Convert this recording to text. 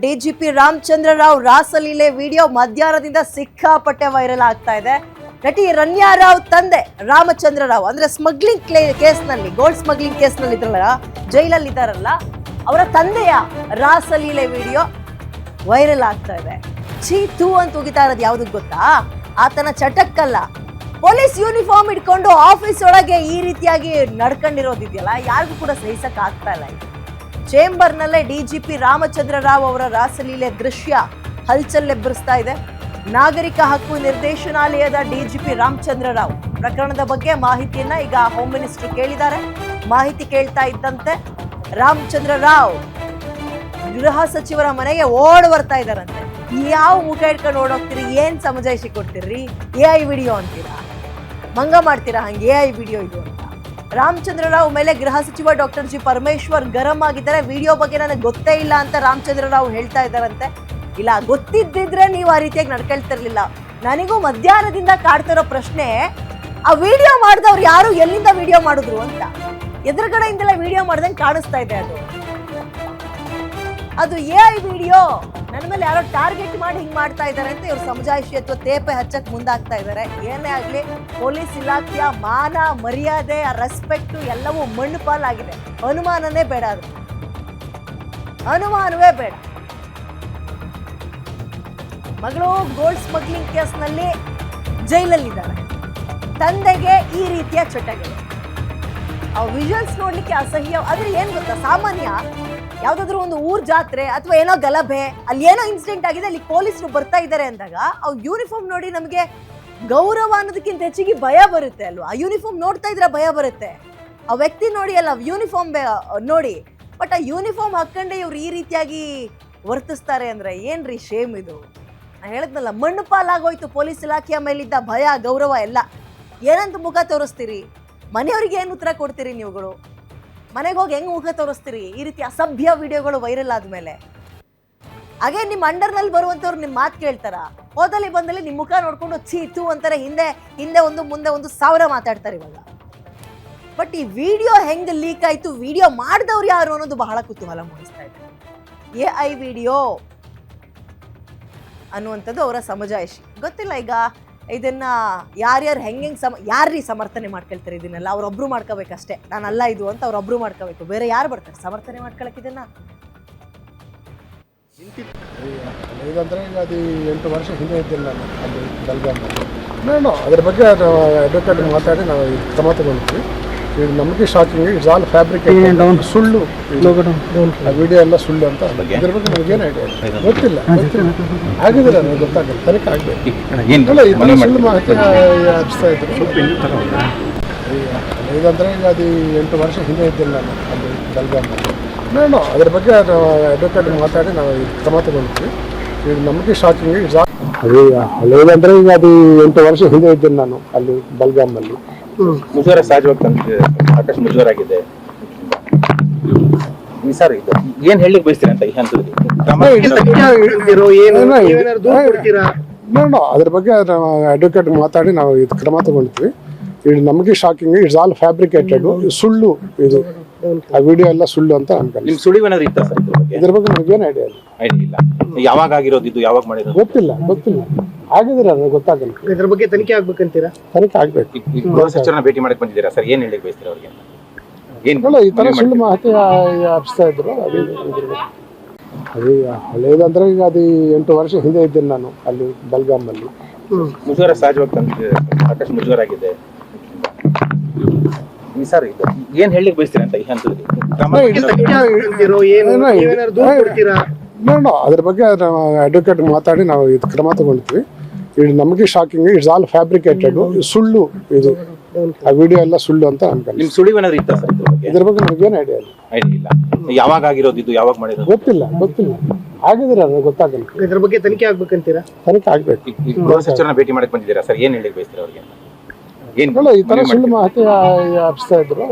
DGP Ramachandra Rao ರಾಸಲೀಲೆ video ಮಧ್ಯಾಹ್ನದಿಂದ ಸಿಕ್ಕಾಪಟ್ಟೆ viral ಆಗ್ತಾ ಇದೆ. ನಟಿ ರಣ್ಯಾ ರಾವ್ ತಂದೆ ರಾಮಚಂದ್ರ ರಾವ್ ಅಂದ್ರೆ ಸ್ಮಗ್ಲಿಂಗ್ ಕೇಸ್ನಲ್ಲಿ, ಗೋಲ್ಡ್ ಸ್ಮಗ್ಲಿಂಗ್ ಕೇಸ್ನಲ್ಲಿ ಇದ್ರಲ್ಲ, ಜೈಲಲ್ಲಿ ಇದ್ದಾರಲ್ಲ, ಅವರ ತಂದೆಯ ರಾಸಲೀಲೆ ವಿಡಿಯೋ ವೈರಲ್ ಆಗ್ತಾ ಇದೆ. ಚೀತು ಅಂತ ಹೋಗಿತಾ ಇರೋದು ಯಾವ್ದಕ್ ಗೊತ್ತಾ? ಆತನ ಚಟಕ್ಕಲ್ಲ, ಪೊಲೀಸ್ ಯೂನಿಫಾರ್ಮ್ ಇಟ್ಕೊಂಡು ಆಫೀಸ್ ಒಳಗೆ ಈ ರೀತಿಯಾಗಿ ನಡ್ಕೊಂಡಿರೋದಿದೆಯಲ್ಲ, ಯಾರಿಗೂ ಕೂಡ ಸಹಿಸಕ್ ಆಗ್ತಾ ಇಲ್ಲ. ಚೇಂಬರ್ ನಲ್ಲೇ ಡಿಜಿಪಿ ರಾಮಚಂದ್ರ ರಾವ್ ಅವರ ರಾಸಲೀಲೆ ದೃಶ್ಯ ಹಲ್ಚಲ್ ಎಬ್ಬರಿಸ್ತಾ ಇದೆ. ನಾಗರಿಕ ಹಕ್ಕು ನಿರ್ದೇಶನಾಲಯದ ಡಿಜಿಪಿ ರಾಮಚಂದ್ರ ರಾವ್ ಪ್ರಕರಣದ ಬಗ್ಗೆ ಮಾಹಿತಿಯನ್ನ ಈಗ ಹೋಮ್ ಮಿನಿಸ್ಟರ್ ಕೇಳಿದ್ದಾರೆ. ಮಾಹಿತಿ ಕೇಳ್ತಾ ಇದ್ದಂತೆ ರಾಮಚಂದ್ರ ರಾವ್ ಗೃಹ ಸಚಿವರ ಮನೆಗೆ ಓಡ್ ಬರ್ತಾ ಇದಾರಂತೆ. ಯಾವ ಮುಖ ಇಟ್ಕೊಂಡು ಓಡೋಗ್ತೀರಿ? ಏನ್ ಸಮಜಾಯಿಷಿ ಕೊಡ್ತೀರಿ? AI ವಿಡಿಯೋ ಅಂತೀರಾ? ಮಂಗ ಮಾಡ್ತೀರಾ ಹಂಗೆ AI ವಿಡಿಯೋ ಇದು ಅಂತ? ರಾಮಚಂದ್ರ ರಾವ್ ಮೇಲೆ ಗೃಹ ಸಚಿವ ಡಾಕ್ಟರ್ ಜಿ ಪರಮೇಶ್ವರ್ ಗರಂ ಆಗಿದ್ದಾರೆ. ವಿಡಿಯೋ ಬಗ್ಗೆ ನನಗೆ ಗೊತ್ತೇ ಇಲ್ಲ ಅಂತ ರಾಮಚಂದ್ರ ರಾವ್ ಹೇಳ್ತಾ ಇದ್ದಾರಂತೆ. ಇಲ್ಲ, ಗೊತ್ತಿದ್ದಿದ್ರೆ ನೀವು ಆ ರೀತಿಯಾಗಿ ನಡ್ಕೊಳ್ತಿರ್ಲಿಲ್ಲ. ನನಗೂ ಮಧ್ಯಾಹ್ನದಿಂದ ಕಾಡ್ತಿರೋ ಪ್ರಶ್ನೆ, ಆ ವಿಡಿಯೋ ಮಾಡಿದವ್ರು ಯಾರು, ಎಲ್ಲಿಂದ ವಿಡಿಯೋ ಮಾಡಿದ್ರು ಅಂತ. ಎದುರುಗಡೆಯಿಂದೆಲ್ಲ ವಿಡಿಯೋ ಮಾಡ್ದಂಗೆ ಕಾಣಿಸ್ತಾ ಇದೆ. ಅದು AI ವಿಡಿಯೋ. ನನ್ನ ಮೇಲೆ ಯಾರೋ ಟಾರ್ಗೆಟ್ ಮಾಡಿ ಹಿಂಗ್ ಮಾಡ್ತಾ ಇದ್ದಾರೆ ಅಂತ ಇವ್ರು ಸಮಜಾಯಿಷಿ ಅಥವಾ ತೇಪೆ ಹಚ್ಚಕ್ ಮುಂದಾಗ್ತಾ ಇದ್ದಾರೆ. ಏನೇ ಆಗ್ಲಿ, ಪೊಲೀಸ್ ಇಲಾಖೆಯ ಮಾನ ಮರ್ಯಾದೆ, ರೆಸ್ಪೆಕ್ಟ್ ಎಲ್ಲವೂ ಮಣ್ಣು ಪಾಲಾಗಿದೆ. ಅನುಮಾನನೇ ಬೇಡ, ಅದು ಅನುಮಾನವೇ ಬೇಡ. ಮಗಳು ಗೋಲ್ಡ್ ಸ್ಮಗ್ಲಿಂಗ್ ಕೇಸ್ನಲ್ಲಿ ಜೈಲಲ್ಲಿದ್ದಾರೆ. ತಂದೆಗೆ ಈ ರೀತಿಯ ಚಟಗಳು, ಆ ವಿಜುವಲ್ಸ್ ನೋಡ್ಲಿಕ್ಕೆ ಅಸಹ್ಯ. ಆದ್ರೆ ಏನ್ ಗೊತ್ತಾ, ಸಾಮಾನ್ಯ ಯಾವ್ದಾದ್ರು ಒಂದು ಊರ್ ಜಾತ್ರೆ ಅಥವಾ ಏನೋ ಗಲಭೆ, ಅಲ್ಲಿ ಏನೋ ಇನ್ಸಿಡೆಂಟ್ ಆಗಿದೆ, ಅಲ್ಲಿ ಪೊಲೀಸರು ಬರ್ತಾ ಇದ್ದಾರೆ ಅಂದಾಗ ಅವ್ರ ಯೂನಿಫಾರ್ಮ್ ನೋಡಿ ನಮಗೆ ಗೌರವ ಅನ್ನೋದಕ್ಕಿಂತ ಹೆಚ್ಚಿಗೆ ಭಯ ಬರುತ್ತೆ ಅಲ್ವಾ? ಆ ಯೂನಿಫಾರ್ಮ್ ನೋಡ್ತಾ ಇದ್ರೆ ಭಯ ಬರುತ್ತೆ. ಆ ವ್ಯಕ್ತಿ ನೋಡಿ ಅಲ್ಲ, ಯೂನಿಫಾರ್ಮ್ ನೋಡಿ. ಬಟ್ ಆ ಯೂನಿಫಾರ್ಮ್ ಹಾಕೊಂಡೆ ಇವ್ರು ಈ ರೀತಿಯಾಗಿ ವರ್ತಿಸ್ತಾರೆ ಅಂದ್ರೆ ಏನ್ರಿ ಶೇಮ್ ಇದು? ನಾನು ಹೇಳಿದ್ನಲ್ಲ, ಮಣ್ಣು ಪಾಲಾಗೋಯ್ತು ಪೊಲೀಸ್ ಇಲಾಖೆಯ ಮೇಲಿದ್ದ ಭಯ, ಗೌರವ ಎಲ್ಲ. ಏನಂತ ಮುಖ ತೋರಿಸ್ತೀರಿ? ಮನೆಯವ್ರಿಗೆ ಏನು ಉತ್ತರ ಕೊಡ್ತೀರಿ ನೀವುಗಳು? ಮನೆಗೆ ಹೋಗಿ ಹೆಂಗ್ ಮುಖ ತೋರಿಸ್ತೀರಿ ಈ ರೀತಿ ಅಸಭ್ಯ ವಿಡಿಯೋಗಳು ವೈರಲ್ ಆದ್ಮೇಲೆ? ಹಾಗೆ ನಿಮ್ಮ ಅಂಡರ್ನಲ್ಲಿ ಬರುವಂತವ್ರು ನಿಮ್ಮ ಮಾತು ಕೇಳ್ತಾರ? ಹೋದಲ್ಲಿ ಬಂದಲ್ಲಿ ನಿಮ್ಮ ಮುಖ ನೋಡ್ಕೊಂಡು ಚೀತು ಅಂತಾರೆ. ಹಿಂದೆ ಒಂದು ಮುಂದೆ ಒಂದು 1000 ಮಾತಾಡ್ತಾರೆ ಇವಾಗ. ಬಟ್ ಈ ವಿಡಿಯೋ ಹೆಂಗ್ ಲೀಕ್ ಆಯ್ತು, ವಿಡಿಯೋ ಮಾಡಿದವ್ರು ಯಾರು ಅನ್ನೋದು ಬಹಳ ಕುತೂಹಲ ಮೂಡಿಸ್ತಾ ಇದೆ. AI ವಿಡಿಯೋ ಅನ್ನುವಂಥದ್ದು ಅವರ ಸಮಜಾಯಿಷಿ. ಗೊತ್ತಿಲ್ಲ ಈಗ ಇದನ್ನ ಯಾರ್ಯಾರು ಹೆಂಗೆ ಯಾರ್ರೀ ಸಮರ್ಥನೆ ಮಾಡ್ಕೊಳ್ತಾರೆ ಇದನ್ನೆಲ್ಲ? ಅವ್ರೊಬ್ರು ಮಾಡ್ಕೋಬೇಕಷ್ಟೇ. ನಾನಲ್ಲ ಇದು ಅಂತ ಅವ್ರೊಬ್ರು ಮಾಡ್ಕೋಬೇಕು. ಬೇರೆ ಯಾರು ಬರ್ತಾರೆ ಸಮರ್ಥನೆ ಮಾಡ್ಕೊಳಕ್ಕೆ ಇದನ್ನ? ಇದಂದ್ರೆ ಈಗ ಅದು 8 ವರ್ಷ ಹಿಂದೆ ಇದ್ದಿಲ್ಲ ನಾನು ಅಲ್ಲಿ ಬೆಳಗಾವಿಯಲ್ಲಿ. ನಾನು ಅದ್ರ ಬಗ್ಗೆ ಅಡ್ವೊಕೇಟ್ ಮಾತಾಡಿ ನಾವು ಕ್ರಮ ತಗೊಂಡಿದ್ವಿ. ಇದು ನಮಗೆ ಶಾಕಿಂಗ್, ಇಟ್ಸ್ ಆಲ್ ಫ್ಯಾಬ್ರಿಕೇಟೆಡ್, ಸುಳ್ಳು. ಆ ವಿಡಿಯೋ ಎಲ್ಲ ಸುಳ್ಳು ಅಂತ. ಇದ್ರ ಬಗ್ಗೆ ನಮಗೇನು ಐಡಿಯಾ ಇಲ್ಲ, ಗೊತ್ತಿಲ್ಲ. ಆಗಿದ್ರೆ ನನಗೆ ಗೊತ್ತಾಗಲ್ಲ, ತನಿಖೆ ಆಗಬೇಕು. ಈ ಥರ ಸುಳ್ಳು ಮಾಹಿತಿ ಹಚ್ತಾ ಇದ್ರು. ಇದಂದ್ರೆ ಈಗ ಅದು 8 ವರ್ಷ ಹಿಂದೆ ಇದ್ದಿಲ್ಲ ನಾನು ಅಲ್ಲಿ ಬೆಳಗಾವಿಯಲ್ಲಿ. ನಾನು ಅದ್ರ ಬಗ್ಗೆ ಅಡ್ವೊಕೇಟ್ ಮಾತಾಡಿ ನಾವು ಕ್ರಮ ತಗೊಂಡಿದ್ವಿ. ಇದು ನಮಗೆ ಶಾಕಿಂಗ್, ಇಟ್ಸ್ ಹಳೇದಂದ್ರೆ ಈಗ ಅದು 8 ವರ್ಷ ಹಿಂದೆ ಇದ್ದೀನಿ ನಾನು ಅಲ್ಲಿ ಬೆಳಗಾವಿಯಲ್ಲಿ. ಮುಜುಗರ ಸಹಜವಾಗಿ ಸಾಕಷ್ಟು ಮುಜುಗರ ಆಗಿದೆ ಸರ್. ಇದು ಏನ್ ಹೇಳಲಿಕ್ಕೆ ಬಯಸ್ತೀರಾ ಅಂತ ಈ ಹಂತದಲ್ಲಿ? ಅದ್ರ ಬಗ್ಗೆ ಅಡ್ವೊಕೇಟ್ ಮಾತಾಡಿ ನಾವು ಇದು ಕ್ರಮ ತಗೊಂಡಿದ್ವಿ. ಇದು ನಮಗೆ ಶಾಕಿಂಗ್, ಇಟ್ಸ್ ಆಲ್ ಫ್ಯಾಬ್ರಿಕೇಟೆಡ್, ಸುಳ್ಳು. ಇದು ಆ ವಿಡಿಯೋ ಎಲ್ಲ ಸುಳ್ಳು ಅಂತ ಅನ್ಕೊಂಡು. ನಿಮ್ ಸುಳಿವೇನಾದ್ರು ಇತ್ತ ಸರ್ ಇದ್ರ ಬಗ್ಗೆ ನಮಗೇನು ಐಡಿಯಾ ಇಲ್ಲ. ಯಾವಾಗ ಆಗಿರೋದು ಇದು, ಯಾವಾಗ ಮಾಡಿರೋದು ಗೊತ್ತಿಲ್ಲ. ಆಗಿದ್ರೆ ನನಗೆ ಗೊತ್ತಾಗಲ್ಲ. ಇದ್ರ ಬಗ್ಗೆ ತನಿಖೆ ಆಗ್ಬೇಕಂತೀರಾ? ತನಿಖೆ ಆಗ್ಬೇಕು. ಗೃಹ ಬಭೇಟಿ ಮಾಡಕ್ ಬಂದಿದ್ದೀರಾ ಸರ್? ಏನ್ ಹೇಳಿಕ್ ಬಯಸ್ತೀರಾ ಅವ್ರಿಗೆ? ಈ ತರ ಸುಳ್ಳು ಮಾಹಿತಿ ಹಚ್ತಾ ಇದ್ರು. ಅದು ಹಳೇದಂದ್ರೆ ಈಗ ಅದು 8 ವರ್ಷ ಹಿಂದೆ ಇದ್ದೀನಿ ನಾನು ಅಲ್ಲಿ ಬೆಳಗಾವಿಯಲ್ಲಿ. ಮುಜುಗರ ಸಹಜವಾಗಿ ಸಾಕಷ್ಟು ಮುಜುಗರ ಆಗಿದೆ ಸರ್. ಇದು ಏನ್ ಹೇಳಲಿಕ್ಕೆ ಬಯಸ್ತೀರಾ ಅಂತ ಈ ಹಂತದಲ್ಲಿ? ಅದ್ರ ಬಗ್ಗೆ ಅಡ್ವೊಕೇಟ್ ಮಾತಾಡಿ ನಾವು ಇದು ಕ್ರಮ ತಗೊಂಡಿದ್ವಿ. ಇದು ನಮಗೆ ಶಾಕಿಂಗ್, ಇಟ್ಸ್ ಆಲ್ ಫ್ಯಾಬ್ರಿಕೇಟೆಡ್, ಸುಳ್ಳು. ಇದು ಆ ವಿಡಿಯೋ ಎಲ್ಲ ಸುಳ್ಳು ಅಂತ ಅನ್ಕೊಂಡು. ನಿಮ್ ಸುಳಿವೇನಾದ್ರು ಇತ್ತ ಸರ್ ಇದ್ರ ಬಗ್ಗೆ ನಮಗೇನು ಐಡಿಯಾ ಇಲ್ಲ. ಯಾವಾಗ ಆಗಿರೋದು ಇದು, ಯಾವಾಗ ಮಾಡಿರೋದು? ಗೊತ್ತಿಲ್ಲ. ಆಗಿದ್ರೆ ನನಗೆ ಗೊತ್ತಾಗಲ್ಲ. ಇದ್ರ ಬಗ್ಗೆ ತನಿಖೆ ಆಗ್ಬೇಕಂತೀರಾ? ತನಿಖೆ ಆಗ್ಬೇಕು. ಗೃಹ ಸಚಿವರನ್ನ ಭೇಟಿ ಮಾಡಕ್ ಬಂದಿದ್ದೀರಾ ಸರ್? ಏನ್ ಹೇಳಿಕ್ ಬಯಸ್ತೀರಾ ಅವ್ರಿಗೆ? ಈ ತರ ಸುಳ್ಳು ಮಾಹಿತಿ ಹಚ್ತಾ ಇದ್ರು.